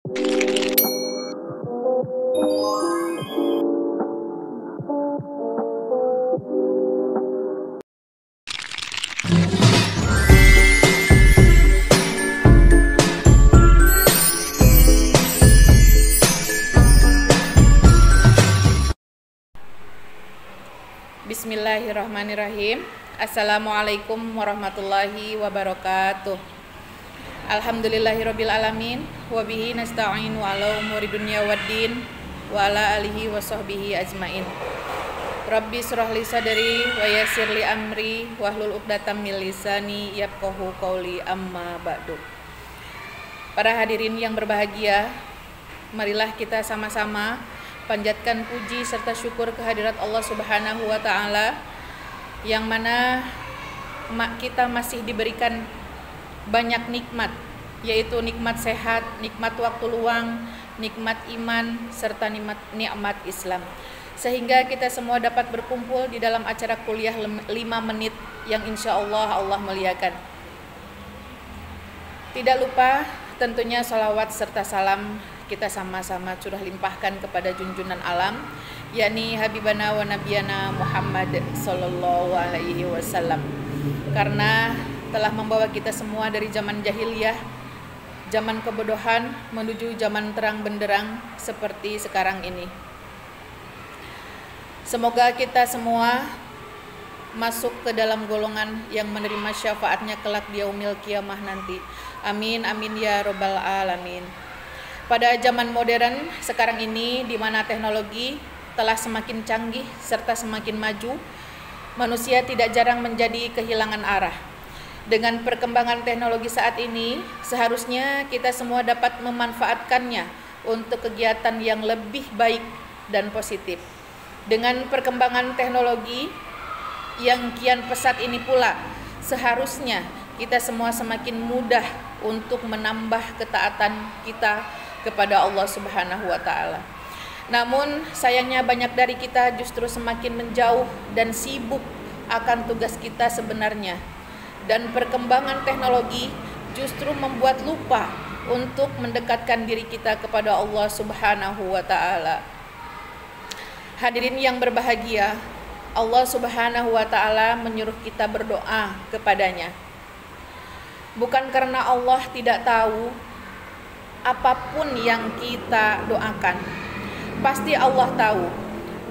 Bismillahirrahmanirrahim. Assalamualaikum warahmatullahi wabarakatuh. Alhamdulillahirabbil alamin wa bihi nasta'inu ala umuri dunya waddin wa ala alihi wa sahbihi ajmain. Rabbi shrah li sadri wa yassir li amri wahlul 'uqdatam min lisani yafqahu qawli, amma ba'du. Para hadirin yang berbahagia, marilah kita sama-sama panjatkan puji serta syukur kehadirat Allah Subhanahu wa Ta'ala, yang mana kita masih diberikan banyak nikmat, yaitu nikmat sehat, nikmat waktu luang, nikmat iman, serta nikmat Islam, sehingga kita semua dapat berkumpul di dalam acara kuliah 5 menit yang insya Allah muliakan. Tidak lupa tentunya salawat serta salam kita sama-sama curah limpahkan kepada junjunan alam, yakni Habibana wa Nabiyana Muhammad sallallahu alaihi wasallam, karena telah membawa kita semua dari zaman jahiliyah, zaman kebodohan, menuju zaman terang benderang seperti sekarang ini. Semoga kita semua masuk ke dalam golongan yang menerima syafaatnya kelak di yaumil qiyamah nanti. Amin amin ya robbal alamin. Pada zaman modern sekarang ini, di mana teknologi telah semakin canggih serta semakin maju, manusia tidak jarang menjadi kehilangan arah. Dengan perkembangan teknologi saat ini, seharusnya kita semua dapat memanfaatkannya untuk kegiatan yang lebih baik dan positif. Dengan perkembangan teknologi yang kian pesat ini pula, seharusnya kita semua semakin mudah untuk menambah ketaatan kita kepada Allah Subhanahu wa Ta'ala. Namun sayangnya banyak dari kita justru semakin menjauh dan sibuk akan tugas kita sebenarnya, dan perkembangan teknologi justru membuat lupa untuk mendekatkan diri kita kepada Allah Subhanahu wa Ta'ala. Hadirin yang berbahagia, Allah Subhanahu wa Ta'ala menyuruh kita berdoa kepadanya, bukan karena Allah tidak tahu apapun yang kita doakan. Pasti Allah tahu.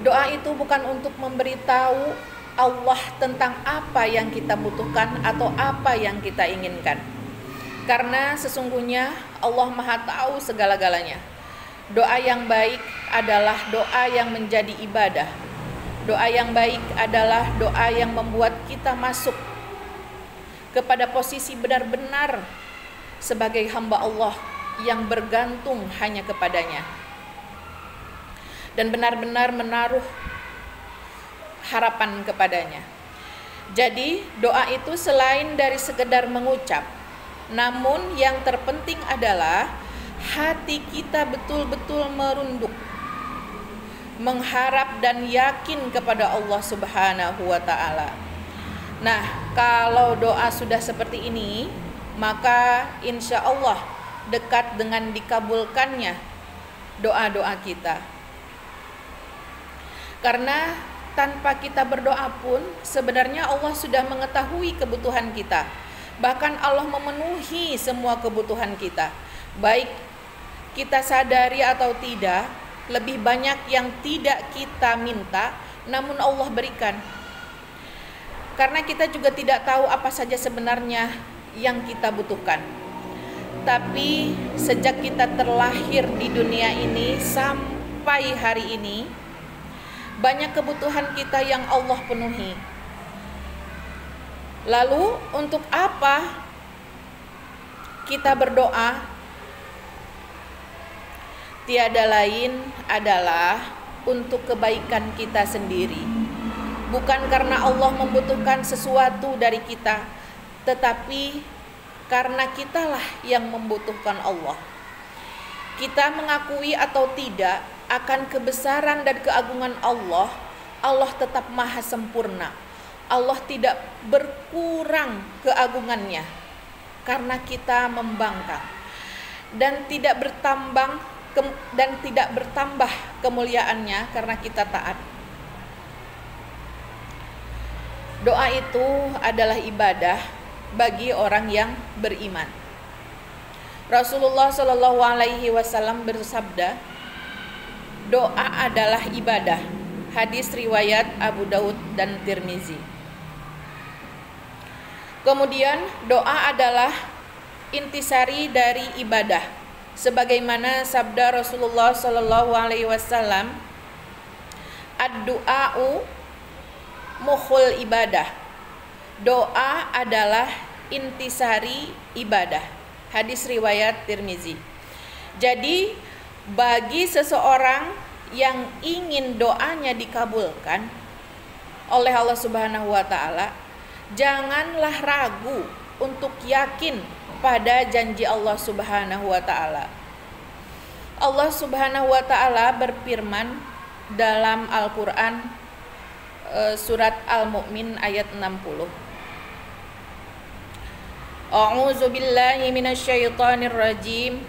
Doa itu bukan untuk memberitahu Allah tentang apa yang kita butuhkan atau apa yang kita inginkan, karena sesungguhnya Allah Maha tahu segala-galanya. Doa yang baik adalah doa yang menjadi ibadah. Doa yang baik adalah doa yang membuat kita masuk kepada posisi benar-benar sebagai hamba Allah yang bergantung hanya kepadanya dan benar-benar menaruh harapan kepadanya. Jadi doa itu selain dari sekedar mengucap, namun yang terpenting adalah hati kita betul-betul merunduk, mengharap dan yakin kepada Allah Subhanahu wa Ta'ala. Nah, kalau doa sudah seperti ini, maka insya Allah dekat dengan dikabulkannya doa-doa kita. Karena tanpa kita berdoa pun sebenarnya Allah sudah mengetahui kebutuhan kita. Bahkan Allah memenuhi semua kebutuhan kita, baik kita sadari atau tidak. Lebih banyak yang tidak kita minta, namun Allah berikan. Karena kita juga tidak tahu apa saja sebenarnya yang kita butuhkan. Tapi sejak kita terlahir di dunia ini sampai hari ini, banyak kebutuhan kita yang Allah penuhi. Lalu untuk apa kita berdoa? Tiada lain adalah untuk kebaikan kita sendiri. Bukan karena Allah membutuhkan sesuatu dari kita, tetapi karena kitalah yang membutuhkan Allah. Kita mengakui atau tidak akan kebesaran dan keagungan Allah, Allah tetap maha sempurna. Allah tidak berkurang keagungannya karena kita membangkang. dan tidak bertambah kemuliaannya karena kita taat. Doa itu adalah ibadah bagi orang yang beriman. Rasulullah Shallallahu Alaihi Wasallam bersabda, doa adalah ibadah. Hadis riwayat Abu Daud dan Tirmizi. Kemudian doa adalah intisari dari ibadah, sebagaimana sabda Rasulullah Shallallahu Alaihi Wasallam, ad-du'a'u mukhul ibadah. Doa adalah intisari ibadah. Hadis riwayat Tirmizi. Jadi bagi seseorang yang ingin doanya dikabulkan oleh Allah Subhanahu wa taala, janganlah ragu untuk yakin pada janji Allah Subhanahu wa taala. Allah Subhanahu wa taala berfirman dalam Al-Qur'an surat Al-Mu'min ayat 60. A'udzu billahi minasyaitonir rajim.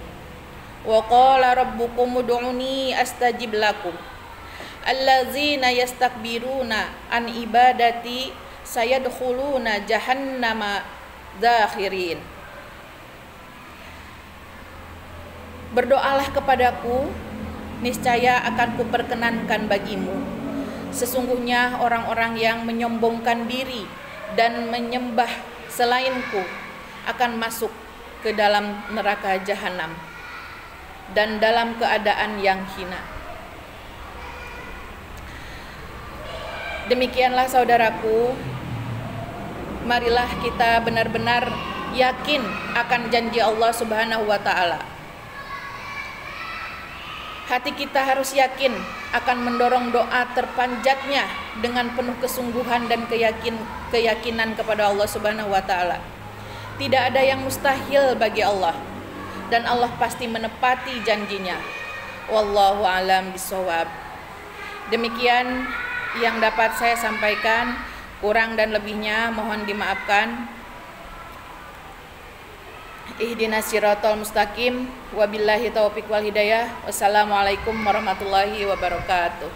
Wa qala rabbukum ud'uni astajib lakum. Allazina yastakbiruna an ibadati sayadkhuluna jahannama dakhirin. Berdoalah kepadaku, niscaya akan kuperkenankan bagimu. Sesungguhnya orang-orang yang menyombongkan diri dan menyembah selainku akan masuk ke dalam neraka jahanam dan dalam keadaan yang hina. Demikianlah saudaraku, marilah kita benar-benar yakin akan janji Allah Subhanahu wa taala. Hati kita harus yakin akan mendorong doa terpanjatnya dengan penuh kesungguhan dan keyakinan kepada Allah Subhanahu wa taala. Tidak ada yang mustahil bagi Allah, dan Allah pasti menepati janjinya. Wallahu a'lam bishawab. Demikian yang dapat saya sampaikan, kurang dan lebihnya mohon dimaafkan. Ihdinas siratal mustaqim, wabillahi taufiq wal hidayah. Wassalamualaikum warahmatullahi wabarakatuh.